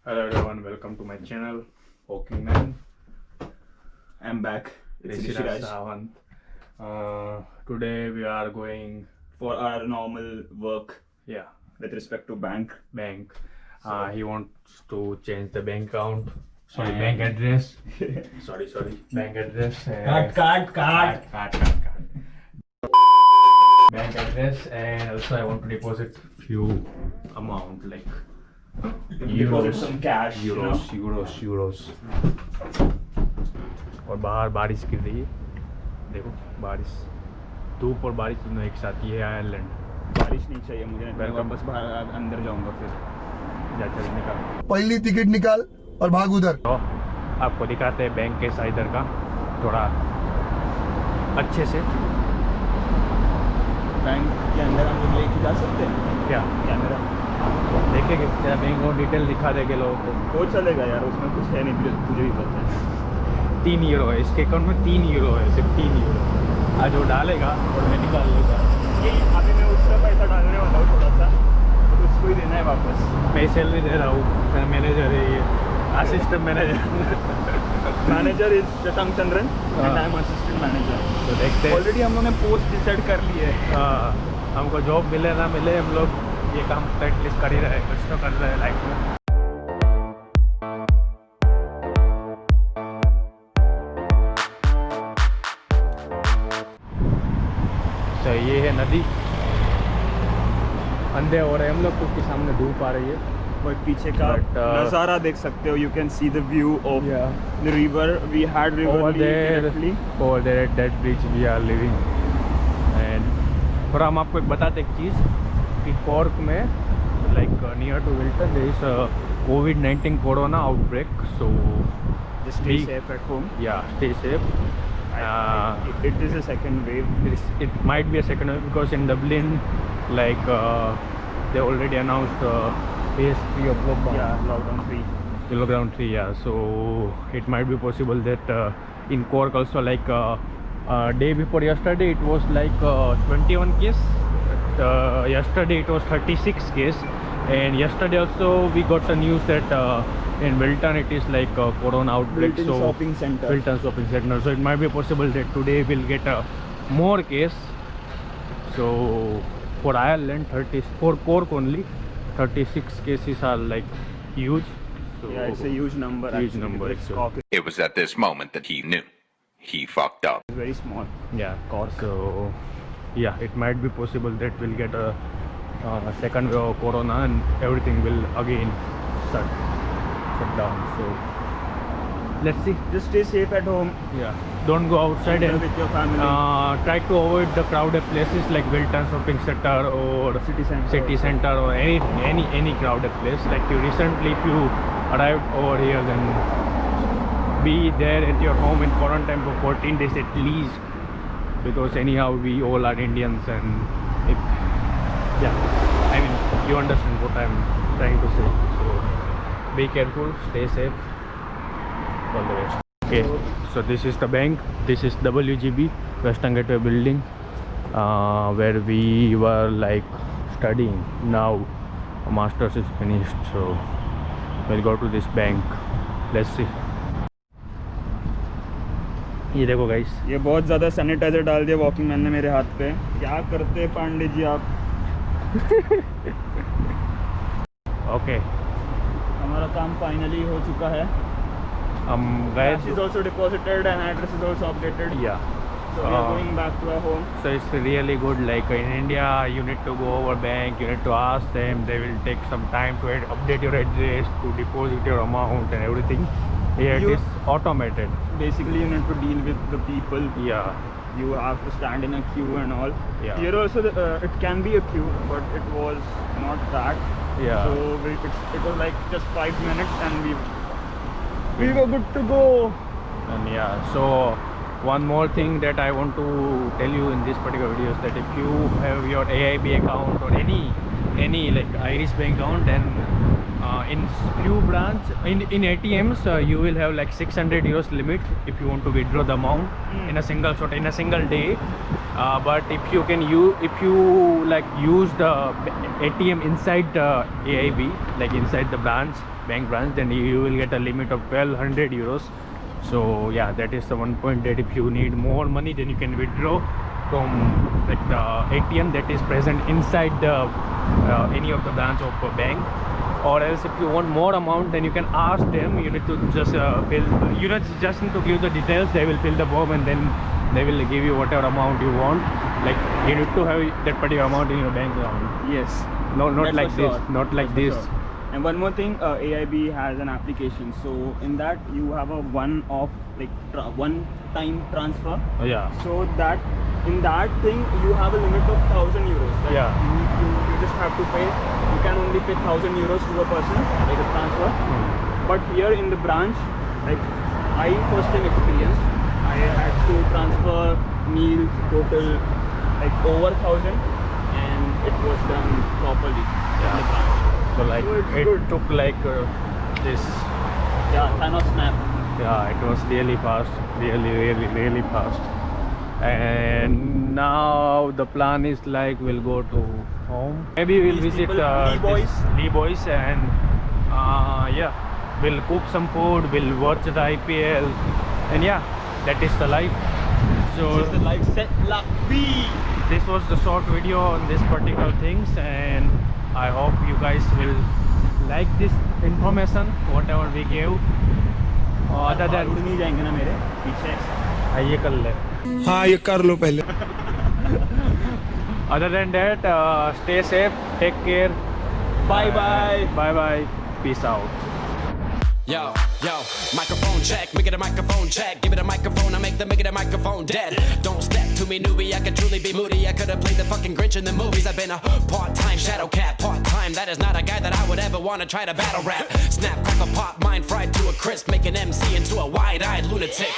Hello everyone, welcome to my channel, Walking Man. I'm back. It's This is Rishiraj Savant. Today we are going, for our normal work yeah, with respect to bank. bank. So- He wants to change the bank account. Sorry, And- bank address. sorry, bank address. Card. Card. Bank address, and also I want to deposit few amount like Deposit some cash. you know. Euros और बाहर बारिश गिर रही है, देखो बारिश, धूप और बारिश दोनों एक साथ। ये है आयरलैंड। बारिश नहीं चाहिए मुझे, मैं Welcome. वापस बाहर अंदर जाऊंगा फिर। जा चल निकाल। पहली टिकट निकाल और भाग उधर। तो आपको दिखाते हैं बैंक के इधर का थोड़ा अच्छे से। बैंक के अंदर हम लोग लेके जा सकते हैं क्या कैमरा? देखेंगे, तेरा बैंक और डिटेल दिखा देंगे लोगों को। वो चलेगा यार, उसमें कुछ है नहीं, तुझे भी पता है। 3 यूरो है इसके अकाउंट में, 3 यूरो है, सिर्फ 3 यूरो। आज वो डालेगा और मैं निकाल लूँगा। ये अभी मैं उसका पैसा डालने वाला हूँ थोड़ा सा, तो उसको ही देना है वापस। मैं सैलरी दे रहा हूँ, मेरा मैनेजर है ये, assistant manager. Manager is Shashank Chandran and I am assistant manager. तो देखते हैं। ऑलरेडी हम लोग ने पोस्ट डिसाइड कर ली है। हमको जॉब मिले ना मिले, हम लोग ये काम एटलीस्ट कर ही रहे, कुछ तो कर रहे हैं लाइफ में। तो ये है नदी, अंधे हो रहे हैं हम लोग क्योंकि सामने धूप आ रही है। और पीछे का But, नज़ारा देख सकते हो, you can see the view of Yeah. The river. We had Over river there at that bridge we are living. And और हम आपको एक बताते एक चीज़ कि कॉर्क में like near to Wilton there is COVID-19 corona outbreak, so just stay safe at home. या stay safe. It is a second wave. It might be a second wave because in Dublin, like they already announced phase 3 of lockdown. Yeah, lockdown 3. The lockdown 3, yeah. So it might be possible that in Cork also, like day before yesterday, it was like 21 case. Yesterday it was 36 case, and yesterday also we got the news that in Wilton it is like a corona outbreak. Wilton so shopping center. Wilton shopping center. So it might be possible that today we'll get more case. So for Ireland, for Cork only, 36 cases are like huge. So Yeah, it's a huge number. Huge actually, number, because so- Cork It was at this moment that he knew. He fucked up. is very small. yeah, Cork. So yeah, it might be possible that we'll get a second wave of corona and everything will again shut down. So let's see. Just stay safe at home. Yeah, don't go outside Enjoy and with your family. try to avoid the crowded places like Wilton Shopping Center or City center. or any crowded place. Like you recently, if you arrived over here, then be there at your home in quarantine for 14 days at least, because anyhow we all are Indians, and I mean, you understand what I'm trying to say. So be careful, stay safe, all the best. Okay, so this is the bank. This is WGB, Western Gateway building, where we were like studying. Now masters is finished, so we'll go to this bank. Let's see. ये देखो guys, ये बहुत ज़्यादा sanitiser डाल दिया walking man ने मेरे हाथ पे। क्या करते हैं पांडे जी आप? ओके, हमारा काम फाइनली हो चुका है। हम गए Cash is also deposited and address is also updated. या So we are going back to our home. So it's really good. Like in India, you need to go over bank, you need to ask them, they will take some time to update your address, to deposit your amount and everything. Here it You- is automated. Basically, you need to deal with the people. Yeah, You have to stand in a queue and all. Yeah. Here also, it can be a queue, but it was not that. yeah. So it was like just 5 minutes and we were good to go. And yeah, so one more thing that I want to tell you in this particular video is that if you have your AIB account or any like Irish bank account, then in few branch in ATMs you will have like 600 euros limit if you want to withdraw the amount in a single shot, in a single day. But if you like use the ATM inside the AIB, like inside the bank branch, then you will get a limit of 1200 euros. So yeah, that is the one point, that if you need more money, then you can withdraw from like the ATM that is present inside the any of the branch of a bank. Or else if you want more amount, then you can ask them. You need to just fill, you know, just need to give the details. They will fill the form and then they will give you whatever amount you want. Like you need to have that particular amount in your bank account. Yes. Not That's like for this, sure. not like That's this. for sure. And one more thing, AIB has an application. So in that you have a one-off, like one-time transfer. Oh, yeah. So that in that thing you have a limit of 1000 euros. Like Yeah. You just have to pay. You can only pay 1000 euros to a person, like a transfer. But here in the branch, like I first time experienced, I had to transfer meals total like over 1000, and it was done properly in the branch. So like So it's it good. took like this. Yeah, Thanos snap. Yeah, it was really fast, really fast. And now the plan is like we'll go to home. Maybe we'll These visit people, Lee Boys. Lee Boys, and yeah, we'll cook some food, we'll watch the IPL, and yeah, that is the life. So This is the life set la B. this was the short video on this particular things, and I hope you guys will like this information, whatever we gave. Other than उड़ नहीं जाएंगे ना मेरे पीछे. ये कर ले. हाँ ये कर लो पहले. Other than that, stay safe, take care. Bye bye. Bye bye. Peace out. Yo, microphone check, make it a microphone check. Give it a microphone, I make it a microphone dead. Don't step to me, newbie, I could truly be moody. I could have played the fucking Grinch in the movies. I've been a part-time shadow cat, part-time. That is not a guy that I would ever want to try to battle rap. Snap, crackle, pop, mind fried to a crisp. Make an MC into a wide-eyed lunatic.